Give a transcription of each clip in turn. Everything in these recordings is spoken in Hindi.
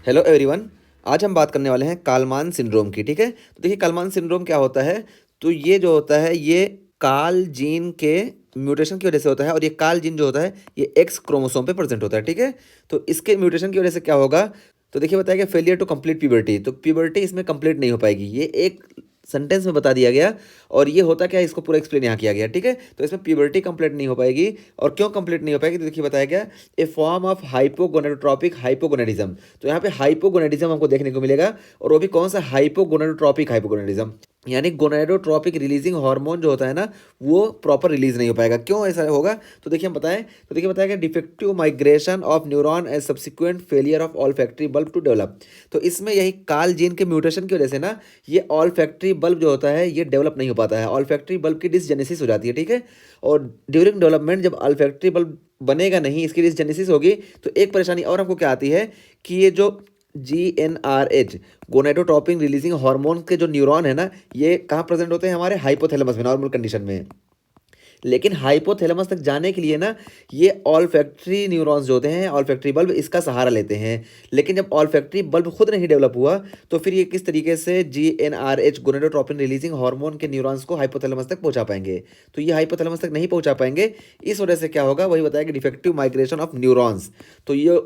Hello everyone. आज हम बात करने वाले हैं कालमान सिंड्रोम की। ठीक है, तो देखिए कालमान सिंड्रोम क्या होता है। तो ये जो होता है ये काल जीन के म्यूटेशन की वजह से होता है, और ये काल जीन जो होता है ये एक्स क्रोमोसोम पे प्रेजेंट होता है। ठीक है, तो इसके म्यूटेशन की वजह से क्या होगा। तो देखिए बताया गया फेलियर टू कंप्लीट प्यूबर्टी, तो प्यूबर्टी इसमें कंप्लीट नहीं हो पाएगी, ये एक सेंटेंस में बता दिया गया। और ये होता क्या है इसको पूरा एक्सप्लेन यहाँ किया गया। ठीक है, तो इसमें प्यूबर्टी कंप्लीट नहीं हो पाएगी। और क्यों कंप्लीट नहीं हो पाएगी, तो देखिए बताया गया ए फॉर्म ऑफ हाइपोगोनेडोट्रोपिक हाइपोगोनेडिज्म। तो यहाँ पे हाइपोगोनेडिज्म हमको देखने को मिलेगा, और वो भी कौन सा हाइपोगोनेडोट्रोपिक हाइपोगोनेडिज्म, यानी गोनेडोट्रोपिक रिलीजिंग हार्मोन जो होता है ना वो प्रॉपर रिलीज नहीं हो पाएगा। क्यों ऐसा होगा, तो देखिए हम बताएं। तो देखिए बताया defective migration of neuron as subsequent failure of olfactory bulb to develop. तो इसमें यही काल जीन के म्यूटेशन की वजह से ना ये ऑल फैक्ट्री बल्ब जो होता है ये डेवलप नहीं हो पाता है, ऑल फैक्ट्री बल्ब की डिसजेनेसिस हो जाती है। ठीक है, और ड्यूरिंग डेवलपमेंट जब ऑल फैक्ट्री बल्ब बनेगा नहीं, इसकी डिसजेनेसिस होगी, तो एक परेशानी और हमको क्या आती है कि ये जो GnRH गोनेडोट्रोपिन रिलीजिंग हार्मोन के जो न्यूरॉन है ना ये कहाँ प्रेजेंट होते हैं, हमारे हाइपोथैलेमस में नॉर्मल कंडीशन में। लेकिन हाइपोथैलेमस तक जाने के लिए ना ये ऑल फैक्ट्री न्यूरॉन्स जो होते हैं ऑल फैक्ट्री बल्ब इसका सहारा लेते हैं। लेकिन जब ऑल फैक्ट्री बल्ब खुद नहीं डेवलप हुआ तो फिर ये किस तरीके से GnRH गोनेडोट्रोपिन रिलीजिंग हार्मोन के न्यूरॉन्स को हाइपोथैलेमस तक पहुंचा पाएंगे। तो ये हाइपोथैलेमस तक नहीं पहुंचा पाएंगे। इस वजह से क्या होगा वही बताया कि डिफेक्टिव माइग्रेशन ऑफ न्यूरॉन्स। तो ये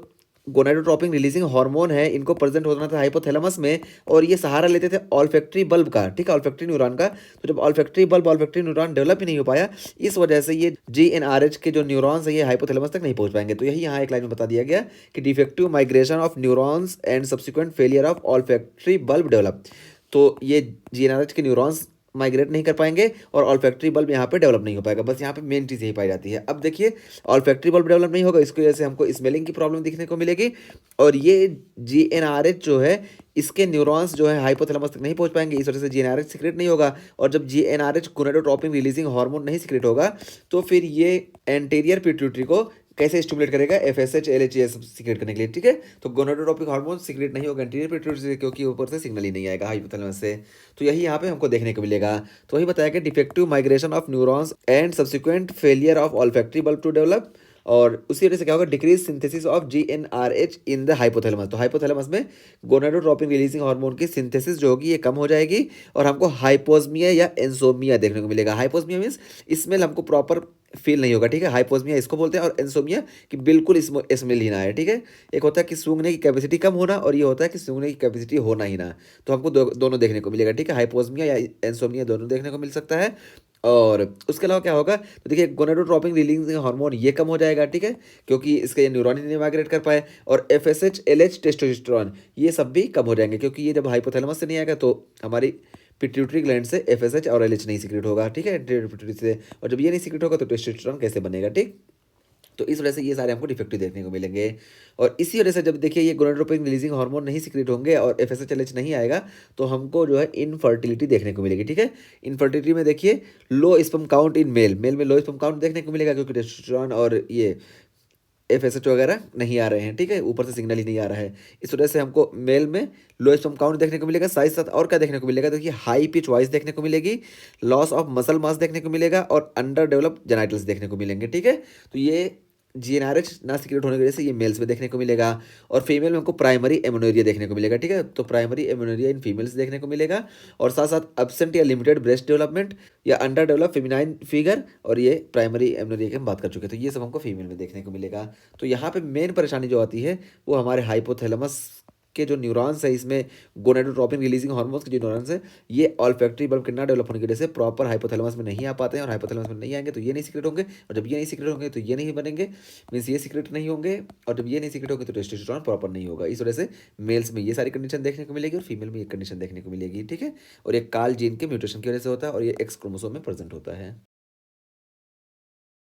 गोनेडोट्रोपिन रिलीजिंग हार्मोन है, इनको प्रेजेंट होना था हाइपोथैलेमस में, और ये सहारा लेते थे ऑल्फैक्टरी बल्ब का। ठीक है, ऑल्फैक्टरी न्यूरॉन का। तो जब ऑल्फैक्टरी न्यूरॉन डेवलप ही नहीं हो पाया, इस वजह से ये GnRH के जो न्यूरॉन्स है ये हाइपोथैलेमस तक नहीं पहुंच पाएंगे। तो यही यहाँ एक लाइन में बता दिया गया कि defective migration of neurons and subsequent failure of olfactory bulb develop. तो ये GnRH के न्यूरॉन्स माइग्रेट नहीं कर पाएंगे और ऑल्फैक्टरी बल्ब यहाँ पे डेवलप नहीं हो पाएगा। बस यहाँ पे मेन चीज़ यही पाई जाती है। अब देखिए ऑल्फैक्टरी बल्ब डेवलप नहीं होगा, इसकी वजह से हमको स्मेलिंग की प्रॉब्लम दिखने को मिलेगी। और ये GnRH जो है इसके न्यूरॉन्स जो है हाइपोथैलेमस तक नहीं पहुंच पाएंगे, इस वजह से GnRH सिक्रेट नहीं होगा। और जब GnRH गोनेडोट्रोपिन रिलीजिंग हार्मोन नहीं सिक्रेट होगा तो फिर ये एंटीरियर पिट्यूटरी को कैसे स्टिमुलेट करेगा, FSH LH सिक्रेट करने के लिए। ठीक है, तो गोनेडोट्रोपिक हार्मोन सिक्रेट नहीं होगा एंटीरियर पिट्यूटरी से, क्योंकि ऊपर से सिग्नल ही नहीं आएगा हाइपोथैलेमस से। तो यही यहाँ पे हमको देखने को मिलेगा। तो वही बताया कि defective migration of neurons and subsequent failure of olfactory bulb to develop. और उसी वजह से क्या होगा, decrease synthesis of GnRH in the hypothalamus. तो हाइपोथैलेमस में गोनेडोट्रोपिन रिलीजिंग हार्मोन की सिंथेसिस जो होगी ये कम हो जाएगी, और हमको हाइपोस्मिया या एंसोमिया देखने को मिलेगा। हाइपोस्मिया मीन्स स्मेल हमको प्रॉपर फील नहीं होगा। ठीक है, हाइपोस्मिया इसको बोलते हैं, और एंसोमिया कि बिल्कुल स्मेल ही ना है। ठीक है, एक होता है कि सूंघने की कैपेसिटी कम होना, और ये होता है कि सूंघने की कैपेसिटी होना ही ना। तो हमको दोनों देखने को मिलेगा। ठीक है, हाइपोस्मिया या एंसोमिया दोनों देखने को मिल सकता है। और उसके अलावा क्या होगा, तो देखिए गोनेडोट्रोपिन रिलीजिंग हार्मोन ये कम हो जाएगा। ठीक है, क्योंकि इसके ये न्यूरॉन ही नहीं माइग्रेट कर पाए। और FSH LH टेस्टोस्टेरोन ये सब भी कम हो जाएंगे, क्योंकि ये जब हाइपोथैलेमस से नहीं आएगा तो हमारी पिट्यूटरी ग्लैंड से FSH और LH नहीं सिक्रेट होगा। ठीक है, पिट्यूटरी से, और जब ये नहीं सिक्रेट होगा तो टेस्टोस्टेरोन कैसे बनेगा। ठीक, तो इस वजह से ये सारे हमको डिफेक्टिव देखने को मिलेंगे। और इसी वजह से जब देखिए ये गोनेडोट्रोपिन रिलीजिंग हार्मोन नहीं सिक्रेट होंगे और FSH LH नहीं आएगा तो हमको जो है इनफर्टिलिटी देखने को मिलेगी। ठीक है, इनफर्टिलिटी में देखिए low sperm count in male में लो स्पर्म काउंट देखने को मिलेगा, क्योंकि टेस्टोस्टेरोन और ये FSH वगैरह नहीं आ रहे हैं। ठीक है, ऊपर से सिग्नल ही नहीं आ रहा है, इस वजह से हमको मेल में लो स्पर्म काउंट देखने को मिलेगा। साथ साथ और क्या देखने को मिलेगा, देखिए हाई पिच वॉइस देखने को मिलेगी, लॉस ऑफ मसल मास देखने को मिलेगा, और अंडर डेवलप जेनाइटल्स देखने को मिलेंगे। ठीक है, तो ये GnRH ना सिक्रेट होने की वजह से ये मेल्स में देखने को मिलेगा। और फीमेल में हमको प्राइमरी एमोनोरिया देखने को मिलेगा। ठीक है, तो प्राइमरी एमोनोरिया इन फीमेल्स देखने को मिलेगा। और साथ साथ एब्सेंट या लिमिटेड ब्रेस्ट डेवलपमेंट या अंडर डेवलप फेमिनाइन फिगर, और ये प्राइमरी एमोनोरिया की हम बात कर चुके हैं। तो ये सब हमको फीमेल में देखने को मिलेगा। तो यहाँ पे मेन परेशानी जो आती है वो हमारे हाइपोथैलेमस के जो न्यूरॉन्स है, इसमें गोनेडोट्रोपिन रिलीजिंग हार्मोन्स के जो न्यूरॉन्स है ये ऑल्फैक्टरी बल्ब के ना डेवलप होने की वजह से प्रॉपर हाइपोथैलेमस में नहीं आ पाते हैं, और हाइपोथैलेमस में नहीं आएंगे तो ये नहीं सिक्रेट होंगे, और जब ये नहीं सिक्रेट होंगे तो ये नहीं बनेंगे, मीन्स ये सिक्रेट नहीं होंगे, और जब ये नहीं सिक्रेट होंगे तो टेस्टोस्टेरोन प्रॉपर नहीं होगा। इस वजह से मेल्स में ये सारी कंडीशन देखने को मिलेगी और फीमेल में ये कंडीशन देखने को मिलेगी। ठीक है, और ये काल जीन के म्यूटेशन की वजह से होता है, और ये एक्स क्रोमोसोम में प्रेजेंट होता है।